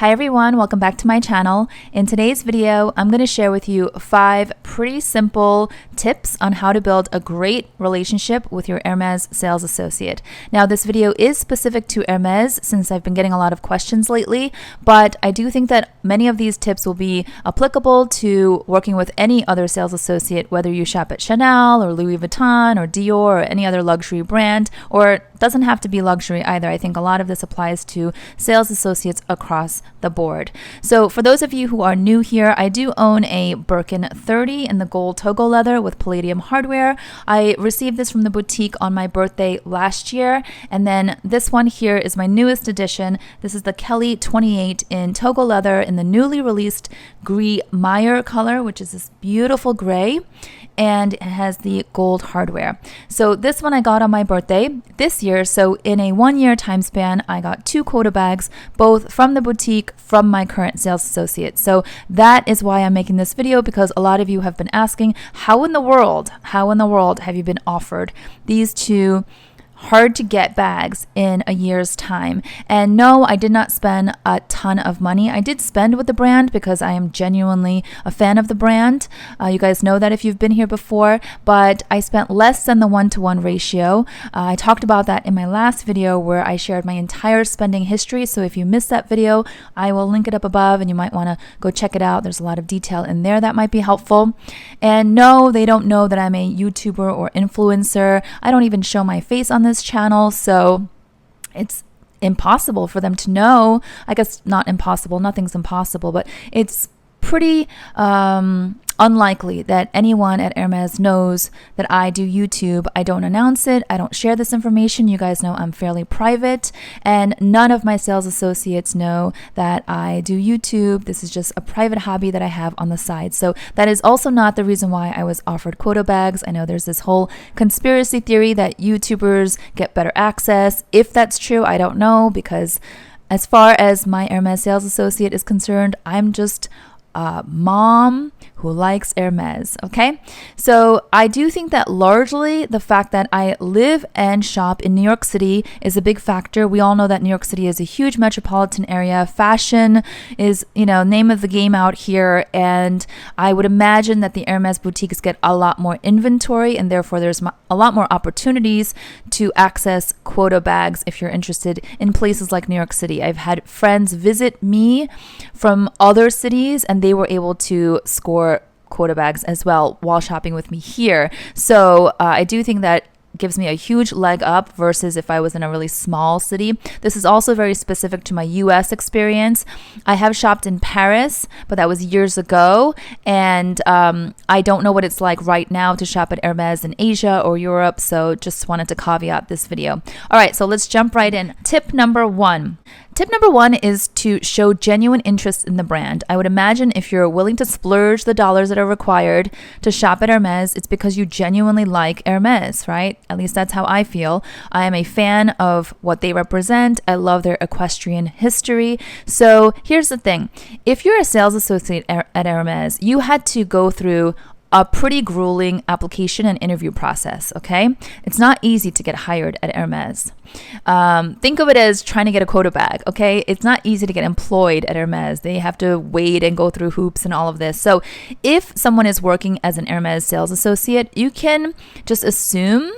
Hi everyone, welcome back to my channel. In today's video, I'm going to share with you 5 pretty simple tips on how to build a great relationship with your Hermes sales associate. Now, this video is specific to Hermes since I've been getting a lot of questions lately, but I do think that many of these tips will be applicable to working with any other sales associate, whether you shop at Chanel or Louis Vuitton or Dior or any other luxury brand, or it doesn't have to be luxury either. I think a lot of this applies to sales associates across the board. So for those of you who are new here, I do own a Birkin 30 in the gold Togo leather with palladium hardware. I received this from the boutique on my birthday last year. And then this one here is my newest edition. This is the Kelly 28 in Togo leather in the newly released Gris Meyer color, which is this beautiful gray. And it has the gold hardware. So this one I got on my birthday this year. So in a 1-year time span, I got 2 quota bags, both from the boutique, from my current sales associate. So that is why I'm making this video, because a lot of you have been asking, how in the world have you been offered these 2 hard to get bags in a year's time? And no, I did not spend a ton of money. I did spend with the brand because I am genuinely a fan of the brand. You guys know that if you've been here before, but I spent less than the 1-to-1 ratio. I talked about that in my last video where I shared my entire spending history. So if you missed that video, I will link it up above and you might want to go check it out. There's a lot of detail in there that might be helpful. And no, they don't know that I'm a YouTuber or influencer. I don't even show my face on this channel, so it's impossible for them to know. I guess not impossible, nothing's impossible, but it's pretty unlikely that anyone at Hermes knows that I do YouTube. I don't announce it. I don't share this information. You guys know I'm fairly private, and none of my sales associates know that I do YouTube. This is just a private hobby that I have on the side. So that is also not the reason why I was offered quota bags. I know there's this whole conspiracy theory that YouTubers get better access. If that's true, I don't know, because as far as my Hermes sales associate is concerned, I'm just mom who likes Hermes. Okay, so I do think that largely the fact that I live and shop in New York City is a big factor. We all know that New York City is a huge metropolitan area. Fashion is, name of the game out here, and I would imagine that the Hermes boutiques get a lot more inventory, and therefore there's a lot more opportunities to access quota bags if you're interested in places like New York City. I've had friends visit me from other cities, and they were able to score quota bags as well while shopping with me here. So I do think that gives me a huge leg up versus if I was in a really small city. This is also very specific to my US experience. I have shopped in Paris, but that was years ago. And I don't know what it's like right now to shop at Hermes in Asia or Europe. So just wanted to caveat this video. All right, so let's jump right in. Tip number 1. Tip number 1 is to show genuine interest in the brand. I would imagine if you're willing to splurge the dollars that are required to shop at Hermes, it's because you genuinely like Hermes, right? At least that's how I feel. I am a fan of what they represent. I love their equestrian history. So here's the thing. If you're a sales associate at Hermes, you had to go through a pretty grueling application and interview process, okay? It's not easy to get hired at Hermes. Think of it as trying to get a quota bag, okay? It's not easy to get employed at Hermes. They have to wait and go through hoops and all of this. So if someone is working as an Hermes sales associate, you can just assume,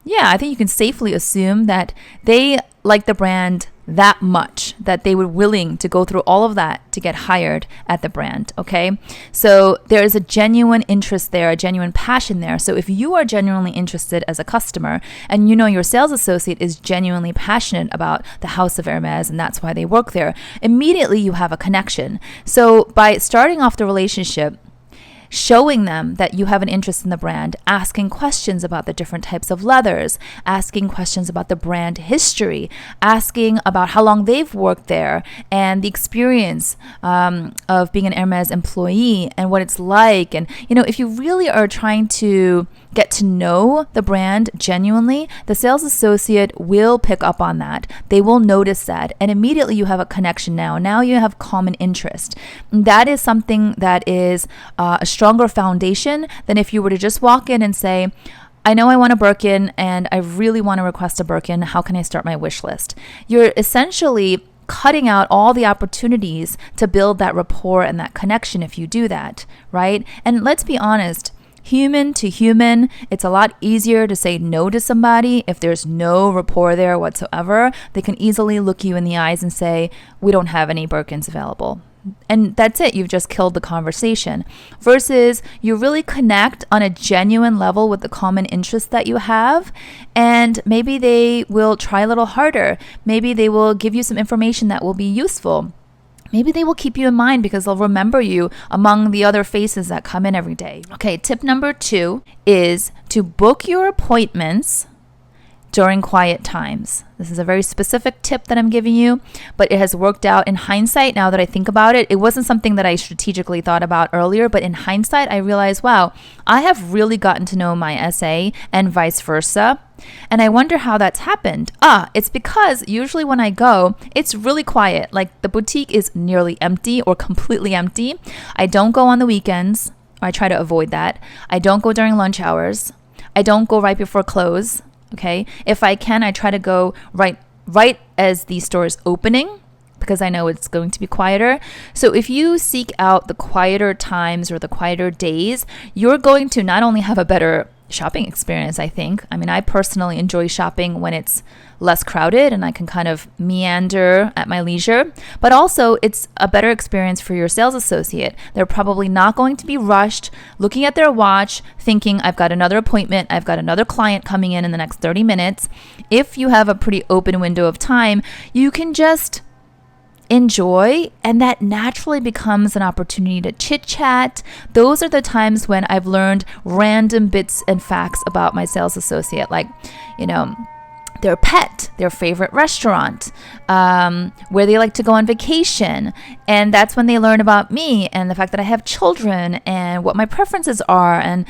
I think you can safely assume that they like the brand that much that they were willing to go through all of that to get hired at the brand, okay? So there is a genuine interest there, a genuine passion there. So if you are genuinely interested as a customer and your sales associate is genuinely passionate about the house of Hermes and that's why they work there, immediately you have a connection. So by starting off the relationship, showing them that you have an interest in the brand, asking questions about the different types of leathers, asking questions about the brand history, asking about how long they've worked there and the experience of being an Hermes employee and what it's like. And, if you really are trying to get to know the brand genuinely, the sales associate will pick up on that. They will notice that. And immediately you have a connection now. Now you have common interest. And that is something that is a stronger foundation than if you were to just walk in and say, I know I want a Birkin and I really want to request a Birkin. How can I start my wish list? You're essentially cutting out all the opportunities to build that rapport and that connection if you do that, right? And let's be honest, human to human, it's a lot easier to say no to somebody if there's no rapport there whatsoever. They can easily look you in the eyes and say, we don't have any Birkins available. And that's it. You've just killed the conversation. Versus you really connect on a genuine level with the common interest that you have. And maybe they will try a little harder. Maybe they will give you some information that will be useful. Maybe they will keep you in mind because they'll remember you among the other faces that come in every day. Okay, tip number 2 is to book your appointments during quiet times. This is a very specific tip that I'm giving you, but it has worked out in hindsight. Now that I think about it, it wasn't something that I strategically thought about earlier, but in hindsight, I realized, wow, I have really gotten to know my SA and vice versa. And I wonder how that's happened. It's because usually when I go, it's really quiet. Like the boutique is nearly empty or completely empty. I don't go on the weekends. Or I try to avoid that. I don't go during lunch hours. I don't go right before close. Okay. If I can, I try to go right as the store is opening because I know it's going to be quieter. So if you seek out the quieter times or the quieter days, you're going to not only have a better shopping experience, I think. I mean, I personally enjoy shopping when it's less crowded and I can kind of meander at my leisure, but also it's a better experience for your sales associate. They're probably not going to be rushed looking at their watch thinking I've got another appointment, I've got another client coming in the next 30 minutes. If you have a pretty open window of time, you can just enjoy, and that naturally becomes an opportunity to chit chat. Those are the times when I've learned random bits and facts about my sales associate, like, their pet, their favorite restaurant, where they like to go on vacation. And that's when they learn about me and the fact that I have children and what my preferences are and,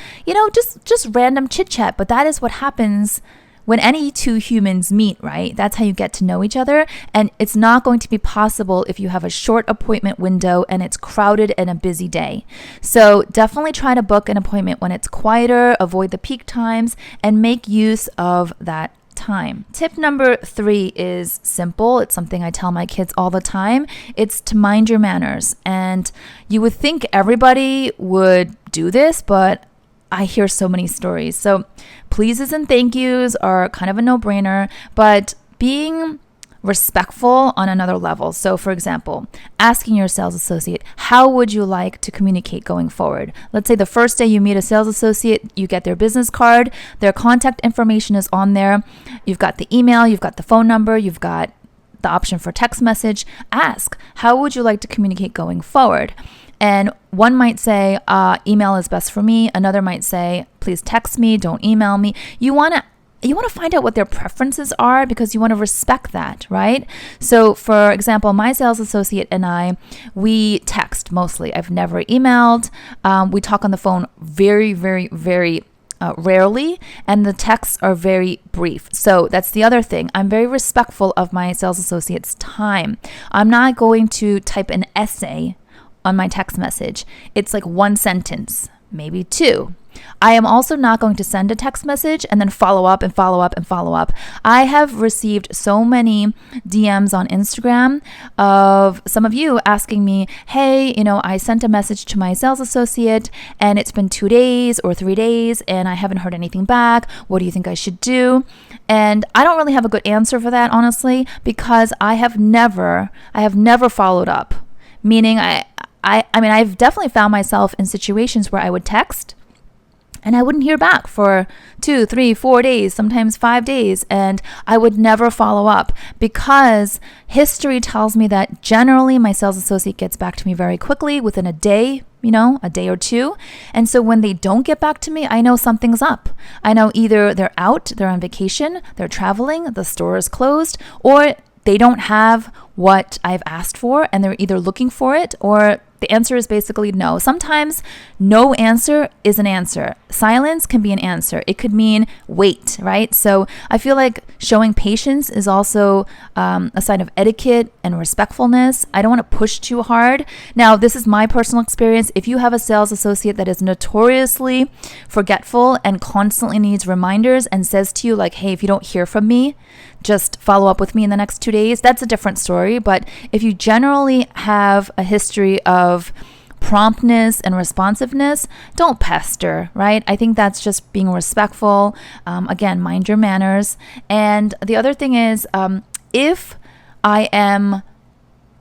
just random chit chat. But that is what happens when any two humans meet, right? That's how you get to know each other. And it's not going to be possible if you have a short appointment window and it's crowded and a busy day. So definitely try to book an appointment when it's quieter, avoid the peak times, and make use of that time. Tip number 3 is simple. It's something I tell my kids all the time. It's to mind your manners. And you would think everybody would do this, but I hear so many stories. So pleases and thank yous are kind of a no-brainer, but being respectful on another level. So for example, asking your sales associate, how would you like to communicate going forward? Let's say the first day you meet a sales associate, you get their business card, their contact information is on there. You've got the email, you've got the phone number, you've got the option for text message. Ask, how would you like to communicate going forward? And one might say, email is best for me. Another might say, please text me, don't email me. You want to find out what their preferences are because you want to respect that, right? So for example, my sales associate and I, we text mostly. I've never emailed. We talk on the phone very, very, very rarely, and the texts are very brief. So that's the other thing. I'm very respectful of my sales associate's time. I'm not going to type an essay on my text message. It's like one sentence, maybe 2. I am also not going to send a text message and then follow up and follow up and follow up. I have received so many DMs on Instagram of some of you asking me, hey, I sent a message to my sales associate and it's been 2 days or 3 days and I haven't heard anything back. What do you think I should do? And I don't really have a good answer for that, honestly, because I have never followed up. Meaning I've definitely found myself in situations where I would text and I wouldn't hear back for 2, 3, 4 days, sometimes 5 days, and I would never follow up because history tells me that generally my sales associate gets back to me very quickly within a day, a day or 2. And so when they don't get back to me, I know something's up. I know either they're out, they're on vacation, they're traveling, the store is closed, or they don't have what I've asked for and they're either looking for it or The answer is basically no. Sometimes no answer is an answer. Silence can be an answer. It could mean wait, right? So I feel like showing patience is also a sign of etiquette and respectfulness. I don't want to push too hard. Now, this is my personal experience. If you have a sales associate that is notoriously forgetful and constantly needs reminders and says to you like, hey, if you don't hear from me, just follow up with me in the next 2 days, that's a different story. But if you generally have a history of promptness and responsiveness, don't pester, right? I think that's just being respectful. Again, mind your manners. And the other thing is, if I am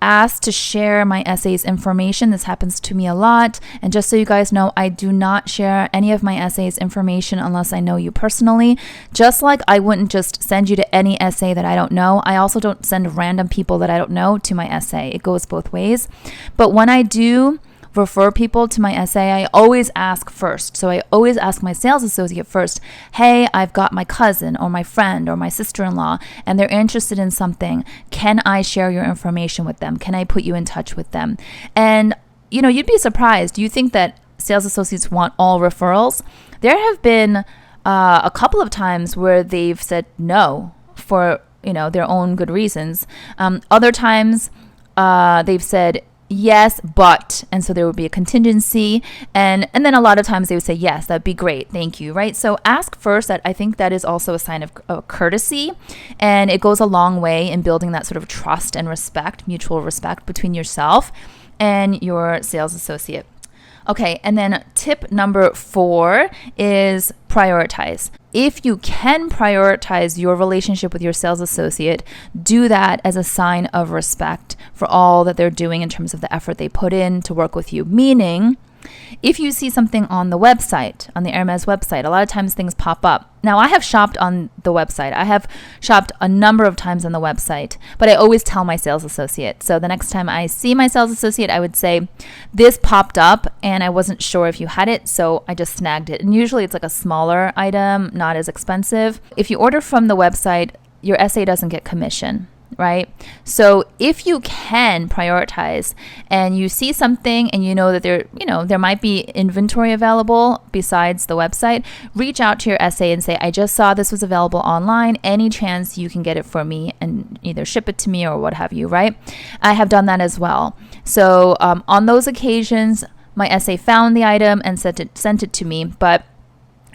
asked to share my essay's information, this happens to me a lot. And just so you guys know, I do not share any of my essay's information unless I know you personally. Just like I wouldn't just send you to any essay that I don't know, I also don't send random people that I don't know to my essay. It goes both ways. But when I do refer people to my essay, I always ask first. So I always ask my sales associate first, hey, I've got my cousin or my friend or my sister-in-law and they're interested in something. Can I share your information with them? Can I put you in touch with them? And you'd be surprised. Do you think that sales associates want all referrals? There have been a couple of times where they've said no for their own good reasons. Other times they've said yes, but, and so there would be a contingency. And then a lot of times they would say, yes, that'd be great. Thank you. Right. So ask first. That I think that is also a sign of courtesy. And it goes a long way in building that sort of trust and respect, mutual respect between yourself and your sales associate. Okay, and then tip number 4 is prioritize. If you can prioritize your relationship with your sales associate, do that as a sign of respect for all that they're doing in terms of the effort they put in to work with you. Meaning, if you see something on the website, on the Hermès website, a lot of times things pop up. Now, I have shopped on the website. I have shopped a number of times on the website, but I always tell my sales associate. So the next time I see my sales associate, I would say, this popped up and I wasn't sure if you had it, so I just snagged it. And usually it's like a smaller item, not as expensive. If you order from the website, your SA doesn't get commission, right? So if you can prioritize and you see something and you know that there might be inventory available besides the website, reach out to your SA and say, I just saw this was available online. Any chance you can get it for me and either ship it to me or what have you, right? I have done that as well. So on those occasions, my SA found the item and sent it to me. But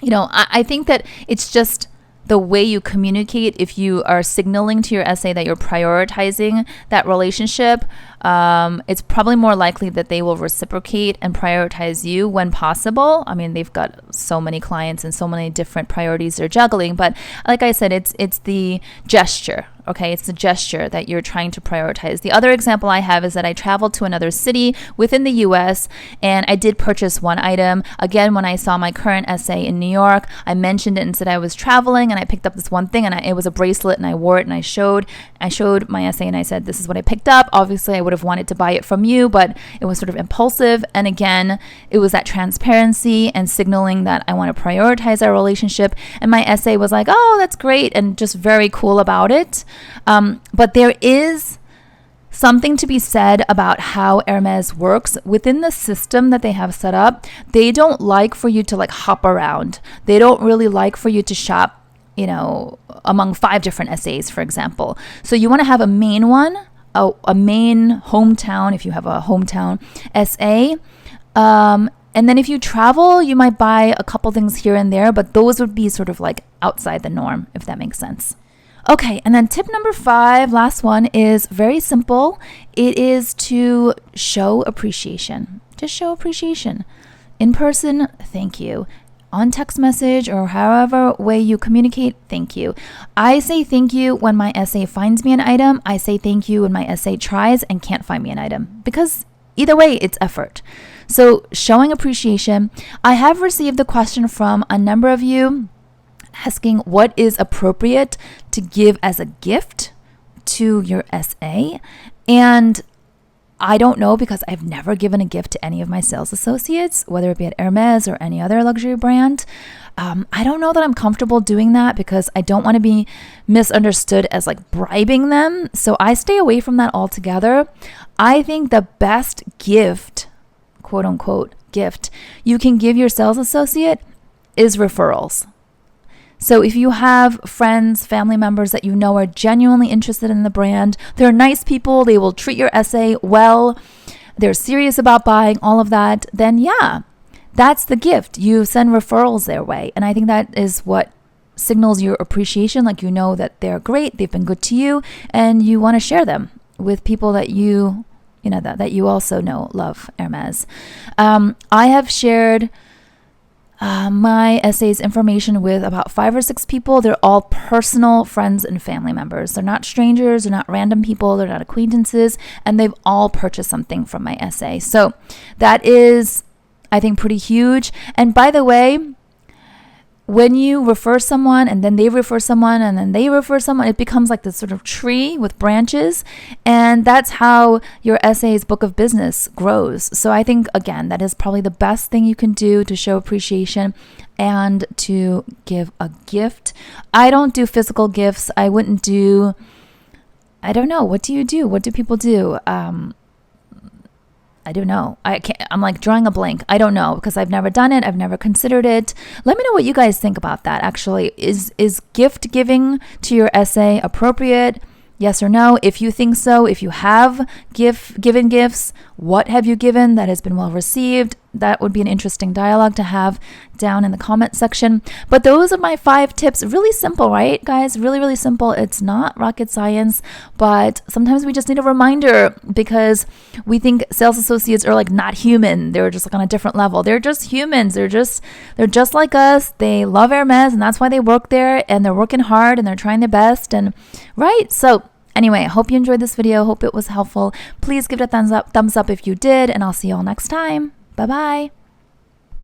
I think that it's just the way you communicate. If you are signaling to your SA that you're prioritizing that relationship, it's probably more likely that they will reciprocate and prioritize you when possible. I mean, they've got so many clients and so many different priorities they're juggling. But like I said, it's the gesture. Okay, it's the gesture that you're trying to prioritize. The other example I have is that I traveled to another city within the US and I did purchase one item. Again, when I saw my current SA in New York, I mentioned it and said I was traveling and I picked up this one thing and it was a bracelet and I wore it and I showed my SA and I said, this is what I picked up. Obviously, I would have wanted to buy it from you, but it was sort of impulsive. And again, it was that transparency and signaling that I want to prioritize our relationship. And my SA was like, oh, that's great, and just very cool about it. But there is something to be said about how Hermès works within the system that they have set up. They don't like for you to hop around. They don't really like for you to shop, among 5 different SAs, for example. So you want to have a main one, a main hometown, if you have a hometown SA. And then if you travel, you might buy a couple things here and there, but those would be sort of outside the norm, if that makes sense. Okay, and then tip number 5, last one, is very simple. It is to show appreciation. Just show appreciation. In person, thank you. On text message or however way you communicate, thank you. I say thank you when my SA finds me an item. I say thank you when my SA tries and can't find me an item, because either way, it's effort. So showing appreciation. I have received the question from a number of you asking what is appropriate to give as a gift to your SA. And I don't know, because I've never given a gift to any of my sales associates, whether it be at Hermès or any other luxury brand. I don't know that I'm comfortable doing that because I don't want to be misunderstood as bribing them. So I stay away from that altogether. I think the best gift quote unquote gift you can give your sales associate is referrals. So if you have friends, family members that you know are genuinely interested in the brand, they're nice people, they will treat your essay well, they're serious about buying, all of that, then yeah, that's the gift. You send referrals their way. And I think that is what signals your appreciation, like you know that they're great, they've been good to you, and you want to share them with people that you know that you also know love Hermès. I have shared my essays information with about 5 or 6 people. They're all personal friends and family members. They're not strangers, they're not random people, they're not acquaintances, and they've all purchased something from my essay. So that is, I think, pretty huge. And by the way, when you refer someone and then they refer someone and then they refer someone, it becomes like this sort of tree with branches. And that's how your essay's book of business grows. So I think, again, that is probably the best thing you can do to show appreciation and to give a gift. I don't do physical gifts. I wouldn't do, I don't know. What do you do? What do people do? I don't know. I'm like drawing a blank. I don't know because I've never done it. I've never considered it. Let me know what you guys think about that. Actually, is gift giving to your essay appropriate? Yes or no? If you think so, if you have given gifts, what have you given that has been well received? That would be an interesting dialogue to have down in the comment section. But those are my 5 tips. Really simple, right, guys? Really, really simple. It's not rocket science, but sometimes we just need a reminder because we think sales associates are like not human. They're just like on a different level. They're just humans. They're just like us. They love Hermès, and that's why they work there, and they're working hard and they're trying their best. And right, so anyway, I hope you enjoyed this video. Hope it was helpful. Please give it a thumbs up if you did, and I'll see you all next time. Bye-bye.